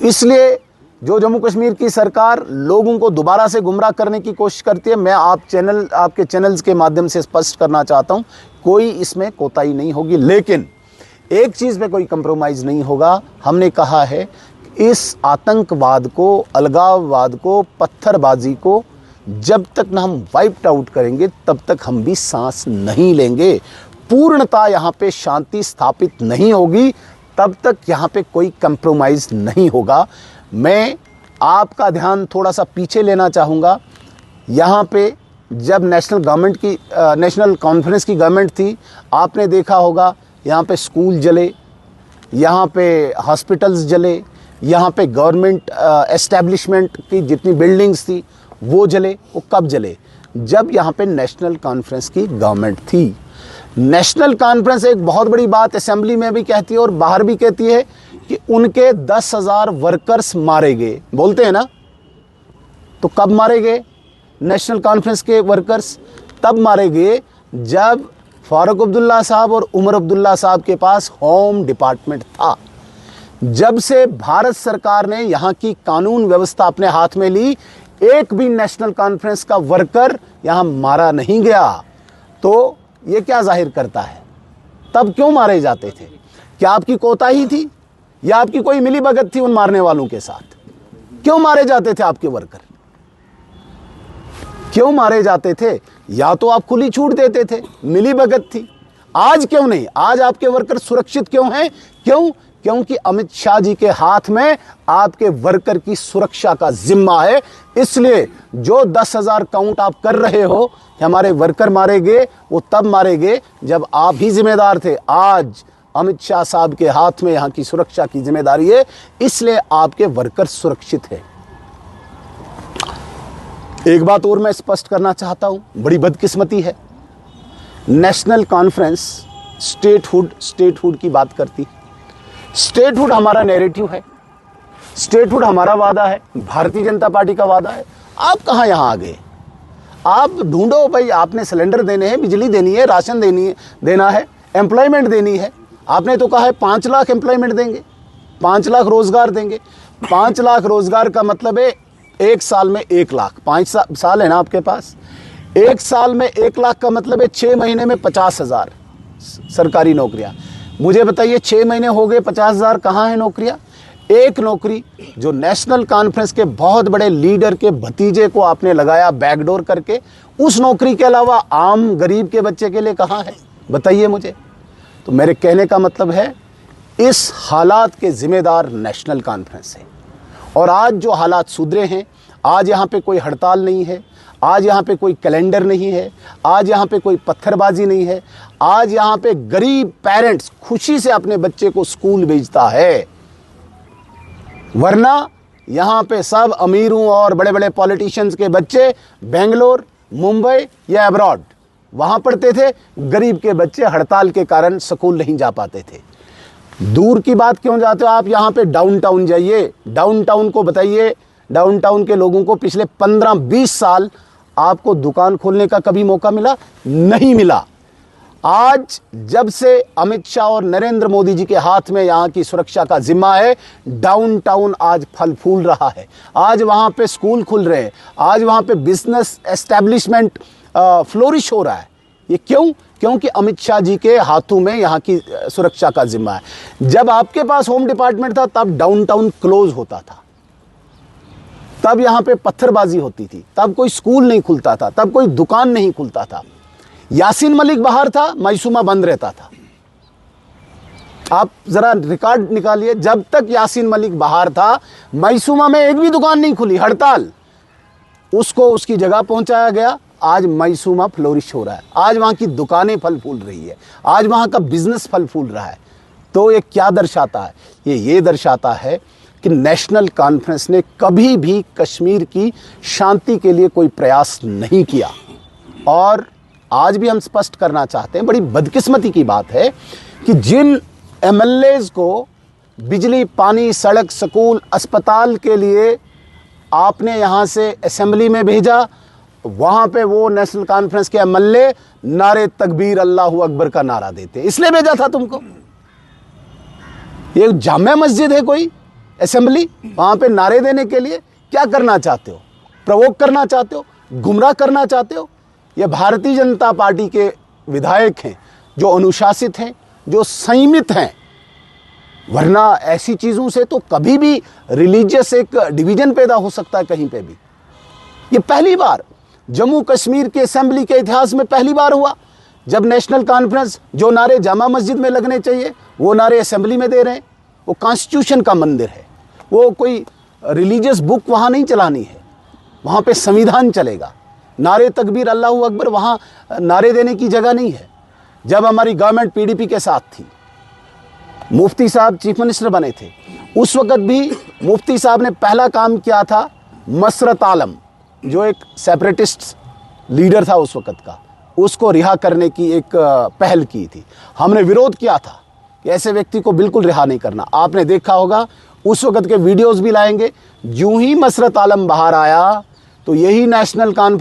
इसलिए जो जम्मू कश्मीर की सरकार लोगों को दोबारा से गुमराह करने की कोशिश करती है, मैं आपके चैनल्स के माध्यम से स्पष्ट करना चाहता हूं, कोई इसमें कोताही नहीं होगी। लेकिन एक चीज़ पे कोई कंप्रोमाइज़ नहीं होगा। हमने कहा है इस आतंकवाद को, अलगाववाद को, पत्थरबाजी को जब तक ना हम वाइप्ड आउट करेंगे तब तक हम भी सांस नहीं लेंगे। पूर्णतः यहाँ पे शांति स्थापित नहीं होगी तब तक यहाँ पे कोई कंप्रोमाइज़ नहीं होगा। मैं आपका ध्यान थोड़ा सा पीछे लेना चाहूँगा। यहाँ पे जब नेशनल कॉन्फ्रेंस की गवर्नमेंट थी, आपने देखा होगा यहाँ पे स्कूल जले, यहाँ पे हॉस्पिटल्स जले, यहाँ पे गवर्नमेंट एस्टेब्लिशमेंट की जितनी बिल्डिंग्स थी वो जले। वो कब जले? जब यहाँ पे नेशनल कॉन्फ्रेंस की गवर्नमेंट थी। नेशनल कॉन्फ्रेंस एक बहुत बड़ी बात असेंबली में भी कहती है और बाहर भी कहती है कि उनके 10,000 वर्कर्स मारे गए, बोलते हैं ना। तो कब मारे गए नेशनल कॉन्फ्रेंस के वर्कर्स? तब मारे गए जब फारूक अब्दुल्ला साहब और उमर अब्दुल्ला साहब के पास होम डिपार्टमेंट था। जब से भारत सरकार ने यहाँ की कानून व्यवस्था अपने हाथ में ली, एक भी नेशनल कॉन्फ्रेंस का वर्कर यहाँ मारा नहीं गया। तो ये क्या जाहिर करता है? तब क्यों मारे जाते थे? क्या आपकी कोताही थी या आपकी कोई मिलीभगत थी उन मारने वालों के साथ? क्यों मारे जाते थे आपके वर्कर? क्यों मारे जाते थे? या तो आप खुली छूट देते थे, मिलीभगत थी। आज क्यों नहीं? आज आपके वर्कर सुरक्षित क्यों हैं? क्यों? क्योंकि अमित शाह जी के हाथ में आपके वर्कर की सुरक्षा का जिम्मा है। इसलिए जो 10,000 काउंट आप कर रहे हो हमारे वर्कर मारे गए, वो तब मारे गए जब आप ही जिम्मेदार थे। आज अमित शाह साहब के हाथ में यहाँ की सुरक्षा की जिम्मेदारी है, इसलिए आपके वर्कर सुरक्षित है। एक बात और मैं स्पष्ट करना चाहता हूं, बड़ी बदकिस्मती है। नेशनल कॉन्फ्रेंस स्टेटहुड की बात करती है। स्टेटहुड हमारा नैरेटिव है, स्टेटहुड हमारा वादा है, भारतीय जनता पार्टी का वादा है। आप कहां यहां आ गए? आप ढूंढो भाई, आपने सिलेंडर देने हैं, बिजली देनी है, राशन देना है, एम्प्लॉयमेंट देनी है। आपने तो कहा है 5 लाख एम्प्लॉयमेंट देंगे, 5 लाख रोजगार देंगे। 5 लाख रोजगार का मतलब है एक साल में 1 लाख। 5 साल है ना आपके पास, एक साल में 1 लाख का मतलब है 6 महीने में 50,000 सरकारी नौकरियां। मुझे बताइए 6 महीने हो गए, 50,000 कहाँ है नौकरियां? एक नौकरी जो नेशनल कॉन्फ्रेंस के बहुत बड़े लीडर के भतीजे को आपने लगाया बैकडोर करके, उस नौकरी के अलावा आम गरीब के बच्चे के लिए कहाँ है? बताइए मुझे। तो मेरे कहने का मतलब है इस हालात के जिम्मेदार नेशनल कॉन्फ्रेंस है। और आज जो हालात सुधरे हैं, आज यहाँ पे कोई हड़ताल नहीं है, आज यहाँ पे कोई कैलेंडर नहीं है, आज यहाँ पे कोई पत्थरबाजी नहीं है, आज यहाँ पे गरीब पेरेंट्स खुशी से अपने बच्चे को स्कूल भेजता है। वरना यहाँ पे सब अमीरों और बड़े बड़े पॉलिटिशियंस के बच्चे बेंगलोर, मुंबई या अब्रॉड वहाँ पढ़ते थे। गरीब के बच्चे हड़ताल के कारण स्कूल नहीं जा पाते थे। दूर की बात क्यों जाते हो आप? यहाँ पे डाउनटाउन जाइए, डाउनटाउन को बताइए, डाउनटाउन के लोगों को पिछले 15-20 साल आपको दुकान खोलने का कभी मौका मिला? नहीं मिला। आज जब से अमित शाह और नरेंद्र मोदी जी के हाथ में यहाँ की सुरक्षा का जिम्मा है, डाउनटाउन आज फल फूल रहा है। आज वहाँ पे स्कूल खुल रहे हैं, आज वहाँ पे बिजनेस एस्टेब्लिशमेंट फ्लोरिश हो रहा है। ये क्यों? क्योंकि अमित शाह जी के हाथों में यहाँ की सुरक्षा का जिम्मा है। जब आपके पास होम डिपार्टमेंट था तब डाउनटाउन क्लोज होता था, तब यहाँ पे पत्थरबाजी होती थी, तब कोई स्कूल नहीं खुलता था, तब कोई दुकान नहीं खुलता था। यासीन मलिक बाहर था, मैसूमा बंद रहता था। आप जरा रिकॉर्ड निकालिए, जब तक यासीन मलिक बाहर था मैसूमा में एक भी दुकान नहीं खुली, हड़ताल। उसको उसकी जगह पहुंचाया गया, आज मैसूमा फ्लोरिश हो रहा है, आज वहाँ की दुकानें फल फूल रही है, आज वहाँ का बिजनेस फल फूल रहा है। तो ये क्या दर्शाता है? ये दर्शाता है कि नेशनल कॉन्फ्रेंस ने कभी भी कश्मीर की शांति के लिए कोई प्रयास नहीं किया। और आज भी हम स्पष्ट करना चाहते हैं, बड़ी बदकिस्मती की बात है कि जिन एमएलएज को बिजली, पानी, सड़क, स्कूल, अस्पताल के लिए आपने यहाँ से असेंबली में भेजा, वहाँ पे वो नेशनल कॉन्फ्रेंस के एमएलए नारे तकबीर अल्लाहू अकबर का नारा देते। इसलिए भेजा था तुमको? ये जामे मस्जिद है कोई? असेंबली, वहाँ पे नारे देने के लिए क्या करना चाहते हो? प्रवोक करना चाहते हो? गुमराह करना चाहते हो? ये भारतीय जनता पार्टी के विधायक हैं जो अनुशासित हैं, जो संयमित हैं, वरना ऐसी चीज़ों से तो कभी भी रिलीजियस एक डिवीजन पैदा हो सकता है कहीं पे भी। ये पहली बार जम्मू कश्मीर के असेंबली के इतिहास में पहली बार हुआ जब नेशनल कॉन्फ्रेंस जो नारे जामा मस्जिद में लगने चाहिए वो नारे असेंबली में दे रहे हैं। वो कॉन्स्टिट्यूशन का मंदिर है, वो कोई रिलीजियस बुक वहाँ नहीं चलानी है, वहाँ पे संविधान चलेगा। नारे तकबीर अल्लाहू अकबर वहाँ नारे देने की जगह नहीं है। जब हमारी गवर्नमेंट पीडीपी के साथ थी, मुफ्ती साहब चीफ मिनिस्टर बने थे, उस वक़्त भी मुफ्ती साहब ने पहला काम किया था, मसरत आलम जो एक सेपरेटिस्ट लीडर था उस वक़्त का, उसको रिहा करने की एक पहल की थी। हमने विरोध किया था कि ऐसे व्यक्ति को बिल्कुल रिहा नहीं करना। आपने देखा होगा उस वक़्त के वीडियोज़ भी लाएंगे। यूं ही मसरत आलम बाहर आया तो यही नेशनल कॉन्फ्रेंस